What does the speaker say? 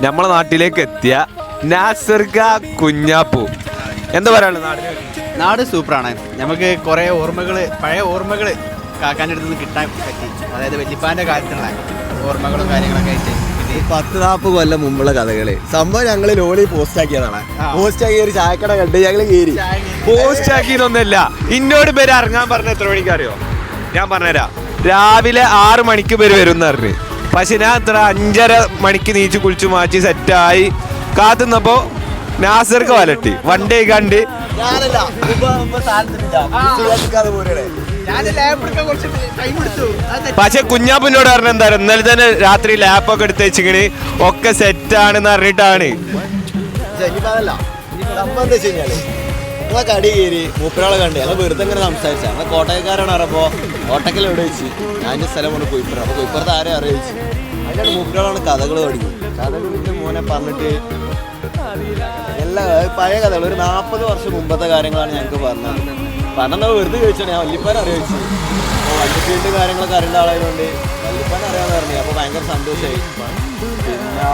നമ്മളെ നാട്ടിലേക്ക് എത്തിയ നാസർക കുഞ്ഞാപ്പു. എന്താ പറയാനുള്ളത് നാടിനെ? നാട് സൂപ്പറാണ്. നമുക്ക് കുറേ ഓർമ്മകൾ, പഴയ ഓർമ്മകൾ കാക്കാൻ്റെ അടുത്ത് നിന്ന് കിട്ടാൻ പറ്റി. അതായത് വല്യപ്പാൻ്റെ കാര്യത്തിലുള്ള ഓർമ്മകളും കാര്യങ്ങളൊക്കെ ആയിട്ട് 10-40 കൊല്ലം മുമ്പുള്ള കഥകള്. സംഭവം ഞങ്ങള് ലോണി പോസ്റ്റ് ആക്കിയതാണ്. പോസ്റ്റ് ആക്കിയ ഒരു ചായക്കട കണ്ട് ഞങ്ങള് കയറി. പോസ്റ്റ് ആക്കിയതൊന്നുമല്ല, ഇന്നോട് പേര് ഇറങ്ങാൻ പറഞ്ഞ എത്ര മണിക്ക് അറിയോ? ഞാൻ പറഞ്ഞുതരാം. രാവിലെ 6 മണിക്ക് പേര് വരും എന്ന് പറഞ്ഞു. പക്ഷെ ഞാൻ അത്ര 5:30 മണിക്ക് നീച്ച് കുളിച്ചു മാറ്റി സെറ്റായി കാത്തുന്നപ്പോ നാസർക്ക് വലട്ടി വണ്ടി കണ്ട്. പക്ഷെ കുഞ്ഞാപ്പിനോട് പറഞ്ഞ എന്താ ഇന്നലെ തന്നെ രാത്രി ലാപ്പൊക്കെ എടുത്ത് വെച്ചിങ്ങനെ ഒക്കെ സെറ്റാണെന്ന് പറഞ്ഞിട്ടാണ്. ഞങ്ങളെ കടി കയറി മൂപ്പരാളെ കണ്ട് ഞങ്ങൾ വെറുതെ ഇങ്ങനെ സംസാരിച്ച ഞങ്ങൾ കോട്ടയക്കാരാണ് അറിയുമ്പോൾ കോട്ടക്കൽ എവിടെ വെച്ച് ഞാൻ സ്ഥലം കൊണ്ട് കുയിപ്പുറം. അപ്പോൾ കുയിപ്പുറത്ത് ആരെയും അറിയിച്ചു. അതിനാണ് മൂപ്പരാളാണ് കഥകൾ പഠിക്കും. കഥകളിൻ്റെ മോനെ പറഞ്ഞിട്ട് എല്ലാ പഴയ കഥകൾ ഒരു 40 വർഷം മുമ്പത്തെ കാര്യങ്ങളാണ് ഞങ്ങൾക്ക് പറഞ്ഞത്. പറഞ്ഞാൽ വെറുതെ ചോദിച്ചാണ്. ഞാൻ വല്യപ്പാൻ അറിയിച്ചു. അപ്പോൾ വല്യപ്പീൻ്റെ കാര്യങ്ങളൊക്കെ അറിയേണ്ട ആളായതുകൊണ്ട് വല്യപ്പാൻ അറിയാമെന്ന് പറഞ്ഞു. അപ്പോൾ ഭയങ്കര സന്തോഷമായി. പിന്നെ